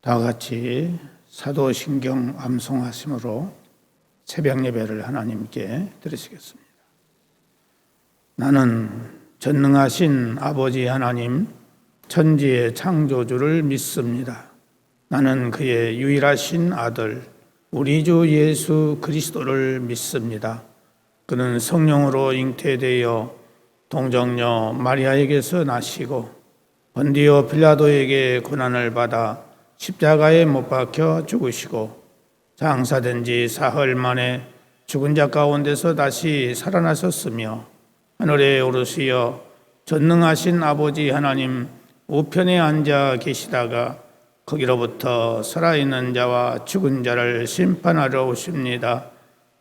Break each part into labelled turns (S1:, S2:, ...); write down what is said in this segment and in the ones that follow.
S1: 다 같이 사도신경 암송하심으로 새벽 예배를 하나님께 드리시겠습니다. 나는 전능하신 아버지 하나님, 천지의 창조주를 믿습니다. 나는 그의 유일하신 아들, 우리 주 예수 그리스도를 믿습니다. 그는 성령으로 잉태되어 동정녀 마리아에게서 나시고 본디오 빌라도에게 고난을 받아 십자가에 못 박혀 죽으시고 장사된 지 사흘 만에 죽은 자 가운데서 다시 살아나셨으며 하늘에 오르시어 전능하신 아버지 하나님 우편에 앉아 계시다가 거기로부터 살아있는 자와 죽은 자를 심판하러 오십니다.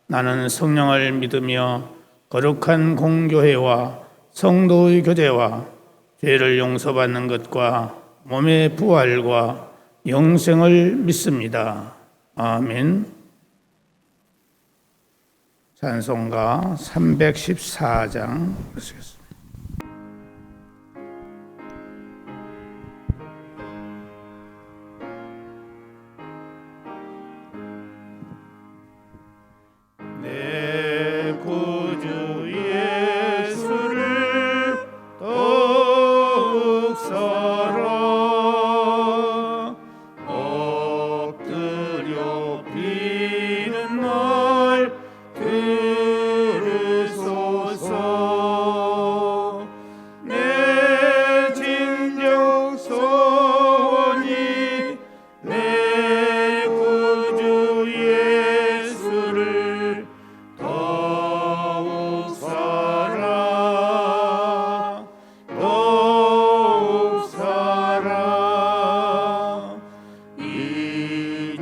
S1: 나는 성령을 믿으며 거룩한 공교회와 성도의 교제와 죄를 용서받는 것과 몸의 부활과 영생을 믿습니다. 아멘. 찬송가 314장 보시겠습니다. 내 구주 예수를 더욱 사랑 엎드려 비는 말 들으소서. 내 진정 소원이 내 구주 예수를 더욱 사랑 더욱 사랑. 이전엔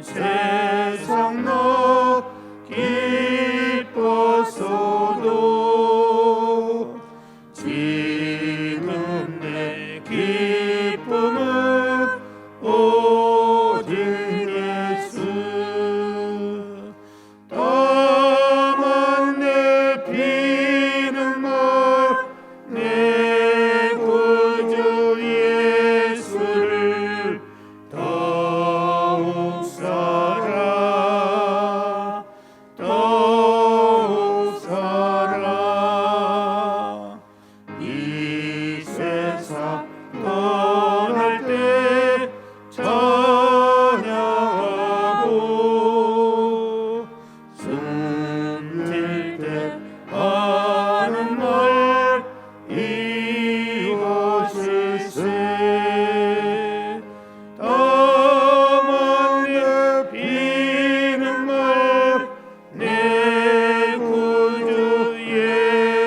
S1: 세상 너 기뻤어도 지금 내 기쁨은 오직 예수. 다만 내 피는 말 내 구주 예수를 더욱 사랑 더욱 사랑. 이 세상 떠날 때 찬양하고 숨질 때 하는 말 이것일세. 다만 내 피는 말 내 구주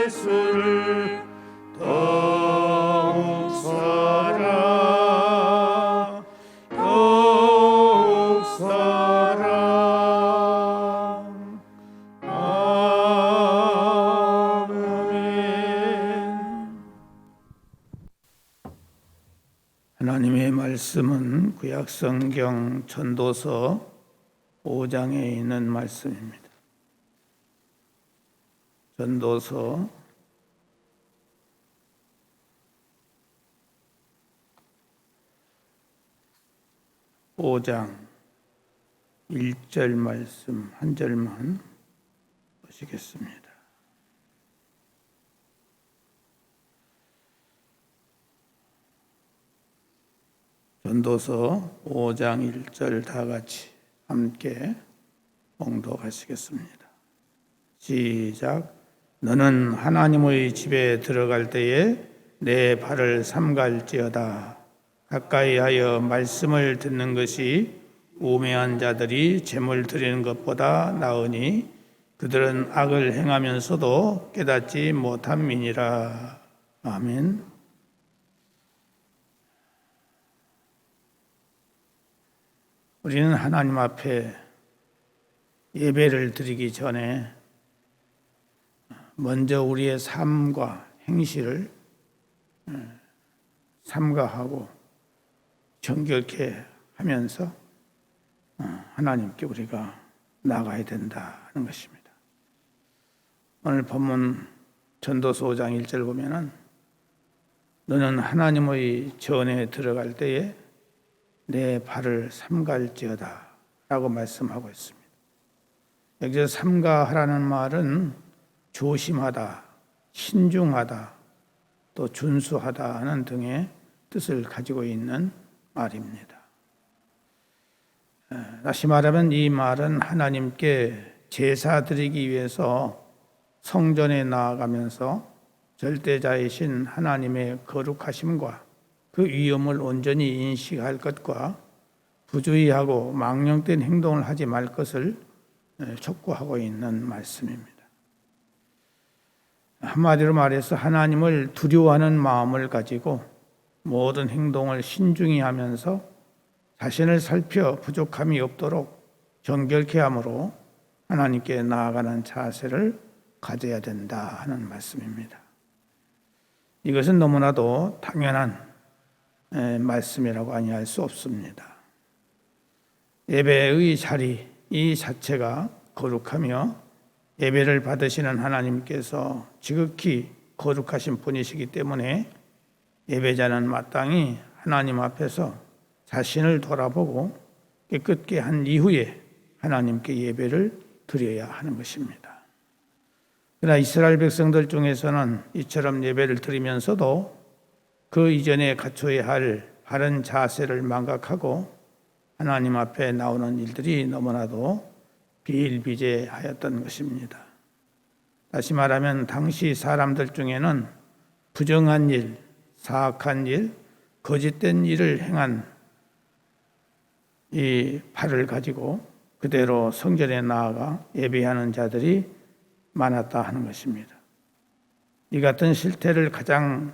S1: 예수를 더욱 사랑 더욱 사랑. 아멘. 하나님의 말씀은 구약성경 전도서 5장에 있는 말씀입니다. 전도서 5장 1절 말씀 한 절만 보시겠습니다. 전도서 5장 1절 다 같이 함께 봉독하시겠습니다. 시작. 너는 하나님의 집에 들어갈 때에 내 발을 삼갈지어다. 가까이하여 말씀을 듣는 것이 우매한 자들이 제물 드리는 것보다 나으니 그들은 악을 행하면서도 깨닫지 못함이니라. 아멘. 우리는 하나님 앞에 예배를 드리기 전에 먼저 우리의 삶과 행실을 삼가하고 정결케 하면서 하나님께 우리가 나가야 된다는 것입니다. 오늘 본문 전도서 5장 1절 보면은 너는 하나님의 전에 들어갈 때에 내 발을 삼갈지어다 라고 말씀하고 있습니다. 여기서 삼가하라는 말은 조심하다, 신중하다, 또 준수하다 하는 등의 뜻을 가지고 있는 말입니다. 다시 말하면 이 말은 하나님께 제사 드리기 위해서 성전에 나아가면서 절대자이신 하나님의 거룩하심과 그 위엄을 온전히 인식할 것과 부주의하고 망령된 행동을 하지 말 것을 촉구하고 있는 말씀입니다. 한마디로 말해서 하나님을 두려워하는 마음을 가지고 모든 행동을 신중히 하면서 자신을 살펴 부족함이 없도록 정결케 함으로 하나님께 나아가는 자세를 가져야 된다 하는 말씀입니다. 이것은 너무나도 당연한 말씀이라고 아니할 수 없습니다. 예배의 자리 이 자체가 거룩하며 예배를 받으시는 하나님께서 지극히 거룩하신 분이시기 때문에 예배자는 마땅히 하나님 앞에서 자신을 돌아보고 깨끗게 한 이후에 하나님께 예배를 드려야 하는 것입니다. 그러나 이스라엘 백성들 중에서는 이처럼 예배를 드리면서도 그 이전에 갖춰야 할 바른 자세를 망각하고 하나님 앞에 나오는 일들이 너무나도 비일비재하였던 것입니다. 다시 말하면 당시 사람들 중에는 부정한 일, 사악한 일, 거짓된 일을 행한 이 발을 가지고 그대로 성전에 나아가 예배하는 자들이 많았다 하는 것입니다. 이 같은 실태를 가장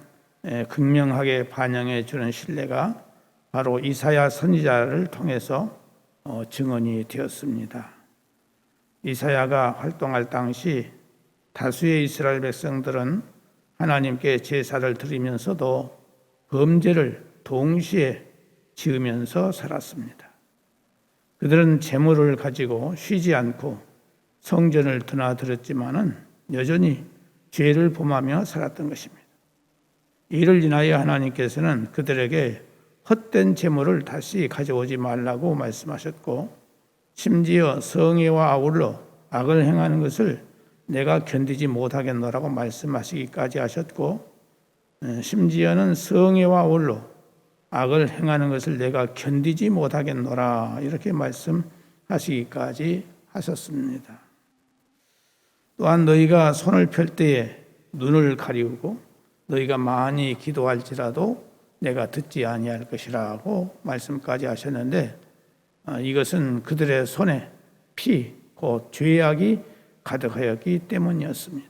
S1: 극명하게 반영해 주는 신뢰가 바로 이사야 선지자를 통해서 증언이 되었습니다. 이사야가 활동할 당시 다수의 이스라엘 백성들은 하나님께 제사를 드리면서도 범죄를 동시에 지으면서 살았습니다. 그들은 재물을 가지고 쉬지 않고 성전을 드나들었지만은 여전히 죄를 범하며 살았던 것입니다. 이를 인하여 하나님께서는 그들에게 헛된 재물을 다시 가져오지 말라고 말씀하셨고, 심지어 성애와 아울러 악을 행하는 것을 내가 견디지 못하겠노라고 말씀하시기까지 하셨고, 심지어는 성애와 아울러 악을 행하는 것을 내가 견디지 못하겠노라 이렇게 말씀하시기까지 하셨습니다. 또한 너희가 손을 펼 때에 눈을 가리우고 너희가 많이 기도할지라도 내가 듣지 아니할 것이라고 말씀까지 하셨는데, 이것은 그들의 손에 피, 곧 죄악이 가득하였기 때문이었습니다.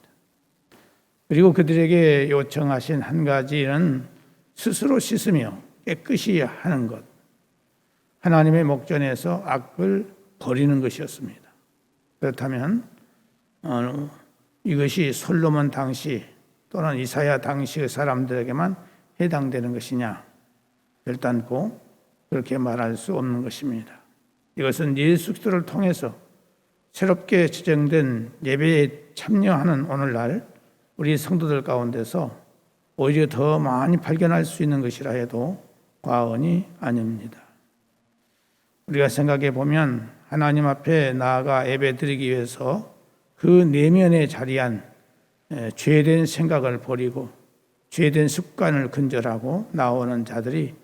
S1: 그리고 그들에게 요청하신 한 가지는 스스로 씻으며 깨끗이 하는 것, 하나님의 목전에서 악을 버리는 것이었습니다. 그렇다면 이것이 솔로몬 당시 또는 이사야 당시의 사람들에게만 해당되는 것이냐? 결단코 그렇게 말할 수 없는 것입니다. 이것은 예수 그리스도를 통해서 새롭게 지정된 예배에 참여하는 오늘날 우리 성도들 가운데서 오히려 더 많이 발견할 수 있는 것이라 해도 과언이 아닙니다. 우리가 생각해 보면 하나님 앞에 나아가 예배 드리기 위해서 그 내면에 자리한 죄된 생각을 버리고 죄된 습관을 근절하고 나오는 자들이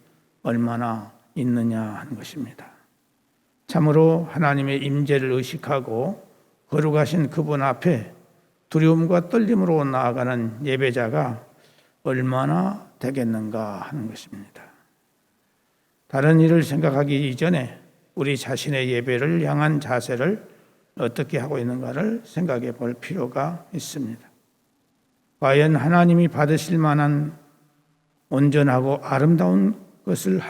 S1: 얼마나 있느냐 하는 것입니다. 참으로 하나님의 임재를 의식하고 거룩하신 그분 앞에 두려움과 떨림으로 나아가는 예배자가 얼마나 되겠는가 하는 것입니다. 다른 일을 생각하기 이전에 우리 자신의 예배를 향한 자세를 어떻게 하고 있는가를 생각해 볼 필요가 있습니다. 과연 하나님이 받으실 만한 온전하고 아름다운 것을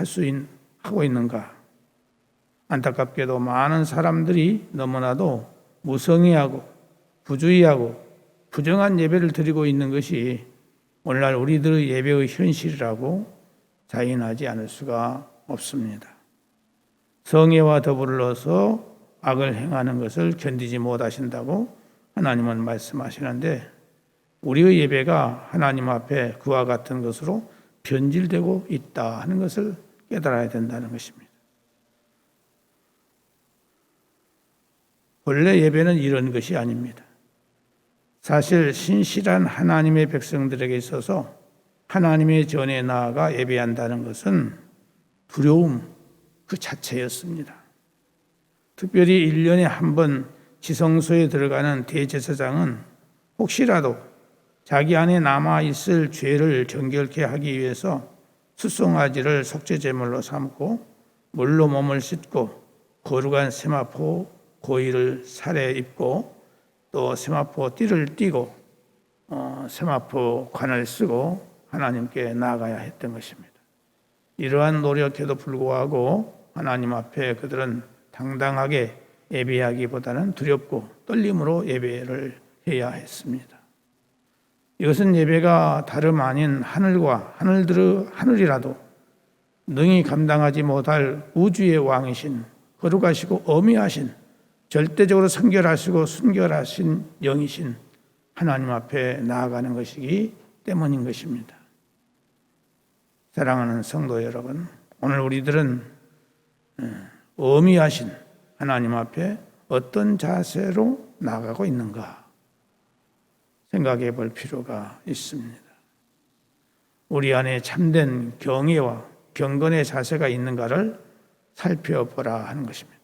S1: 하고 있는가? 안타깝게도 많은 사람들이 너무나도 무성의하고 부주의하고 부정한 예배를 드리고 있는 것이 오늘날 우리들의 예배의 현실이라고 자인하지 않을 수가 없습니다. 성애와 더불어서 악을 행하는 것을 견디지 못하신다고 하나님은 말씀하시는데, 우리의 예배가 하나님 앞에 그와 같은 것으로 변질되고 있다 하는 것을 깨달아야 된다는 것입니다. 본래 예배는 이런 것이 아닙니다. 사실 신실한 하나님의 백성들에게 있어서 하나님의 전에 나아가 예배한다는 것은 두려움 그 자체였습니다. 특별히 1년에 한 번 지성소에 들어가는 대제사장은 혹시라도 자기 안에 남아있을 죄를 정결케 하기 위해서 숫송아지를 속죄제물로 삼고 물로 몸을 씻고 거룩한 세마포 고이를 살에 입고 또 세마포 띠를 띠고 세마포 관을 쓰고 하나님께 나아가야 했던 것입니다. 이러한 노력에도 불구하고 하나님 앞에 그들은 당당하게 예배하기보다는 두렵고 떨림으로 예배를 해야 했습니다. 이것은 예배가 다름 아닌 하늘과 하늘이라도 능히 감당하지 못할 우주의 왕이신 거룩하시고 어미하신 절대적으로 성결하시고 순결하신 영이신 하나님 앞에 나아가는 것이기 때문인 것입니다. 사랑하는 성도 여러분, 오늘 우리들은 어미하신 하나님 앞에 어떤 자세로 나아가고 있는가 생각해 볼 필요가 있습니다. 우리 안에 참된 경외와 경건의 자세가 있는가를 살펴보라 하는 것입니다.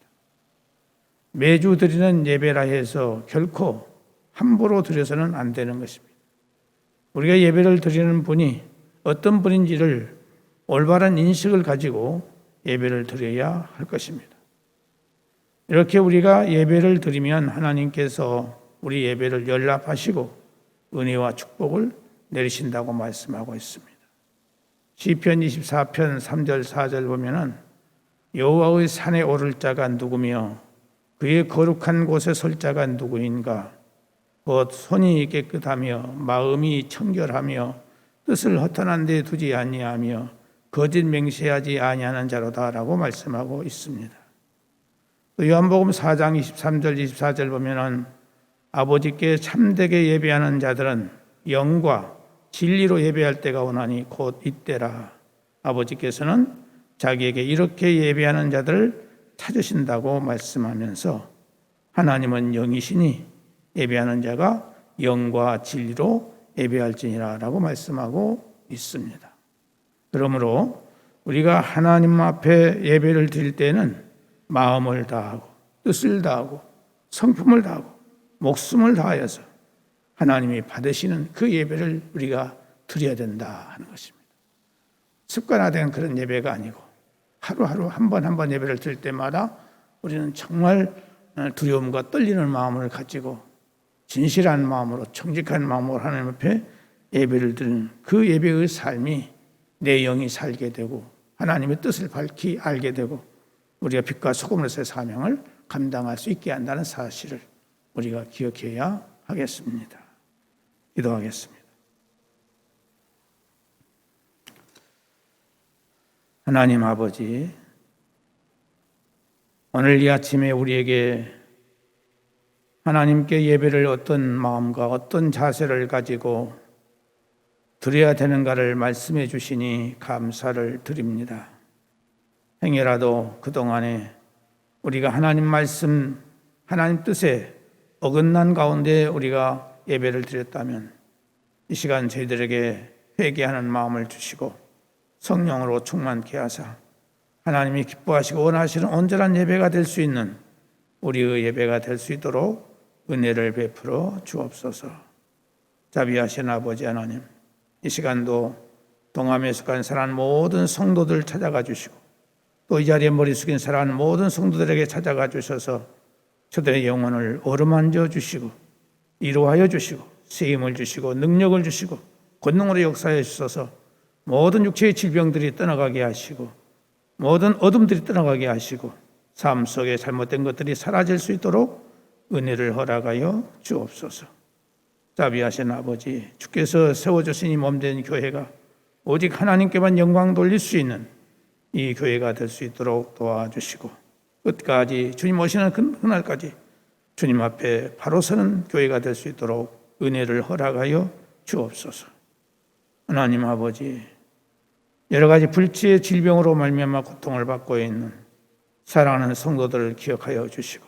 S1: 매주 드리는 예배라 해서 결코 함부로 드려서는 안 되는 것입니다. 우리가 예배를 드리는 분이 어떤 분인지를 올바른 인식을 가지고 예배를 드려야 할 것입니다. 이렇게 우리가 예배를 드리면 하나님께서 우리 예배를 연락하시고 은혜와 축복을 내리신다고 말씀하고 있습니다. 시편 24편 3절 4절 보면은 여호와의 산에 오를 자가 누구며 그의 거룩한 곳에 설 자가 누구인가? 곧 손이 깨끗하며 마음이 청결하며 뜻을 허탄한 데 두지 아니하며 거짓 맹세하지 아니하는 자로다라고 말씀하고 있습니다. 또 요한복음 4장 23절 24절 보면은 아버지께 참되게 예배하는 자들은 영과 진리로 예배할 때가 오나니 곧 이때라. 아버지께서는 자기에게 이렇게 예배하는 자들을 찾으신다고 말씀하면서 하나님은 영이시니 예배하는 자가 영과 진리로 예배할지니라 라고 말씀하고 있습니다. 그러므로 우리가 하나님 앞에 예배를 드릴 때는 마음을 다하고 뜻을 다하고 성품을 다하고 목숨을 다하여서 하나님이 받으시는 그 예배를 우리가 드려야 된다 하는 것입니다. 습관화된 그런 예배가 아니고 하루하루 한 번 예배를 드릴 때마다 우리는 정말 두려움과 떨리는 마음을 가지고 진실한 마음으로 정직한 마음으로 하나님 앞에 예배를 드리는 그 예배의 삶이 내 영이 살게 되고 하나님의 뜻을 밝히 알게 되고 우리가 빛과 소금으로서의 사명을 감당할 수 있게 한다는 사실을 우리가 기억해야 하겠습니다. 기도하겠습니다. 하나님 아버지, 오늘 이 아침에 우리에게 하나님께 예배를 어떤 마음과 어떤 자세를 가지고 드려야 되는가를 말씀해 주시니 감사를 드립니다. 행여라도 그동안에 우리가 하나님 말씀, 하나님 뜻에 어긋난 가운데 우리가 예배를 드렸다면 이 시간 저희들에게 회개하는 마음을 주시고 성령으로 충만케 하사 하나님이 기뻐하시고 원하시는 온전한 예배가 될 수 있는 우리의 예배가 될 수 있도록 은혜를 베풀어 주옵소서. 자비하신 아버지 하나님, 이 시간도 동함에 속한 사랑하는 모든 성도들 찾아가 주시고 또 이 자리에 머리 숙인 사랑하는 모든 성도들에게 찾아가 주셔서 저들의 영혼을 어루만져 주시고 이루하여 주시고 세임을 주시고 능력을 주시고 권능으로 역사해 주셔서 모든 육체의 질병들이 떠나가게 하시고 모든 어둠들이 떠나가게 하시고 삶 속에 잘못된 것들이 사라질 수 있도록 은혜를 허락하여 주옵소서. 자비하신 아버지, 주께서 세워주신 이 몸된 교회가 오직 하나님께만 영광 돌릴 수 있는 이 교회가 될 수 있도록 도와주시고 끝까지 주님 오시는 그날까지 주님 앞에 바로 서는 교회가 될 수 있도록 은혜를 허락하여 주옵소서. 하나님 아버지, 여러 가지 불치의 질병으로 말미암아 고통을 받고 있는 사랑하는 성도들을 기억하여 주시고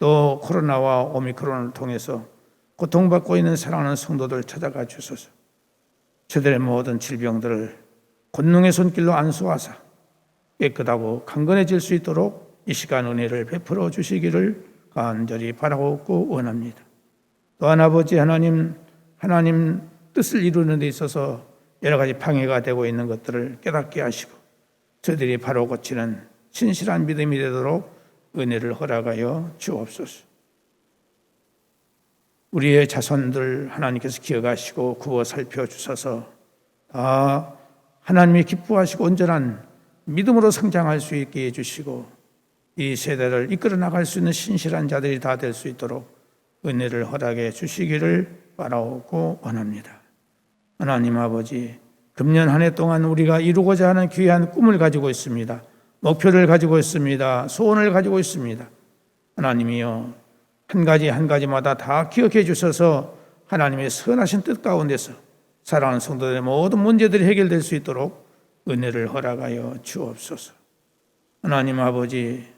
S1: 또 코로나와 오미크론을 통해서 고통받고 있는 사랑하는 성도들 찾아가 주소서. 저들의 모든 질병들을 권능의 손길로 안수하사 깨끗하고 강건해질 수 있도록 이 시간 은혜를 베풀어 주시기를 간절히 바라고 원합니다. 또한 아버지 하나님 뜻을 이루는 데 있어서 여러 가지 방해가 되고 있는 것들을 깨닫게 하시고 저들이 바로 고치는 신실한 믿음이 되도록 은혜를 허락하여 주옵소서. 우리의 자손들 하나님께서 기억하시고 구워 살펴주셔서 다 하나님이 기뻐하시고 온전한 믿음으로 성장할 수 있게 해주시고 이 세대를 이끌어 나갈 수 있는 신실한 자들이 다 될 수 있도록 은혜를 허락해 주시기를 바라오고 원합니다. 하나님 아버지, 금년 한 해 동안 우리가 이루고자 하는 귀한 꿈을 가지고 있습니다. 목표를 가지고 있습니다. 소원을 가지고 있습니다. 하나님이여, 한 가지 한 가지마다 다 기억해 주셔서 하나님의 선하신 뜻 가운데서 사랑하는 성도들의 모든 문제들이 해결될 수 있도록 은혜를 허락하여 주옵소서. 하나님 아버지,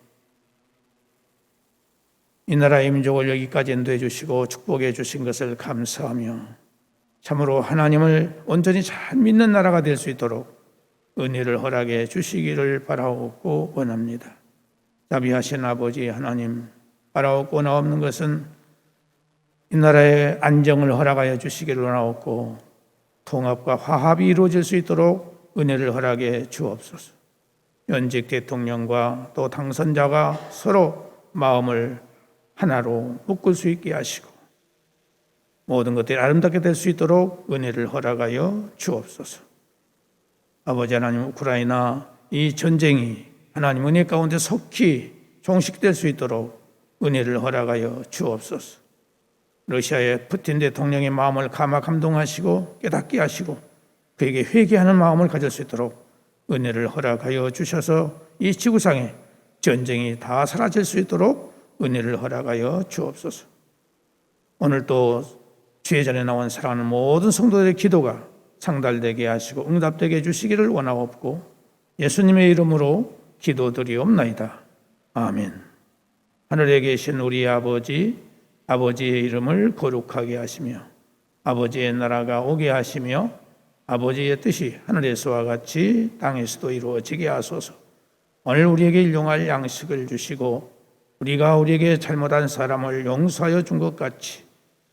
S1: 이 나라의 민족을 여기까지 인도해 주시고 축복해 주신 것을 감사하며 참으로 하나님을 온전히 잘 믿는 나라가 될 수 있도록 은혜를 허락해 주시기를 바라옵고 원합니다. 자비하신 아버지 하나님, 바라옵고 원하옵는 것은 이 나라의 안정을 허락하여 주시기를 원하옵고 통합과 화합이 이루어질 수 있도록 은혜를 허락해 주옵소서. 현직 대통령과 또 당선자가 서로 마음을 하나로 묶을 수 있게 하시고 모든 것들이 아름답게 될 수 있도록 은혜를 허락하여 주옵소서. 아버지 하나님, 우크라이나 이 전쟁이 하나님 은혜 가운데 속히 종식될 수 있도록 은혜를 허락하여 주옵소서. 러시아의 푸틴 대통령의 마음을 감동하시고 깨닫게 하시고 그에게 회개하는 마음을 가질 수 있도록 은혜를 허락하여 주셔서 이 지구상에 전쟁이 다 사라질 수 있도록 은혜를 허락하여 주옵소서. 오늘 또 주의 전에 나온 사랑하는 모든 성도들의 기도가 상달되게 하시고 응답되게 해주시기를 원하옵고 예수님의 이름으로 기도드리옵나이다. 아멘. 하늘에 계신 우리 아버지, 아버지의 이름을 거룩하게 하시며 아버지의 나라가 오게 하시며 아버지의 뜻이 하늘에서와 같이 땅에서도 이루어지게 하소서. 오늘 우리에게 일용할 양식을 주시고 우리가 우리에게 잘못한 사람을 용서하여 준 것 같이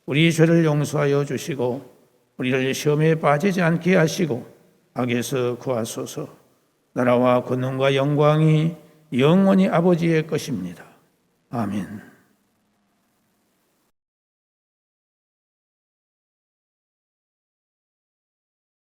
S1: 우리 죄를 용서하여 주시고 우리를 시험에 빠지지 않게 하시고 악에서 구하소서. 나라와 권능과 영광이 영원히 아버지의 것입니다. 아멘.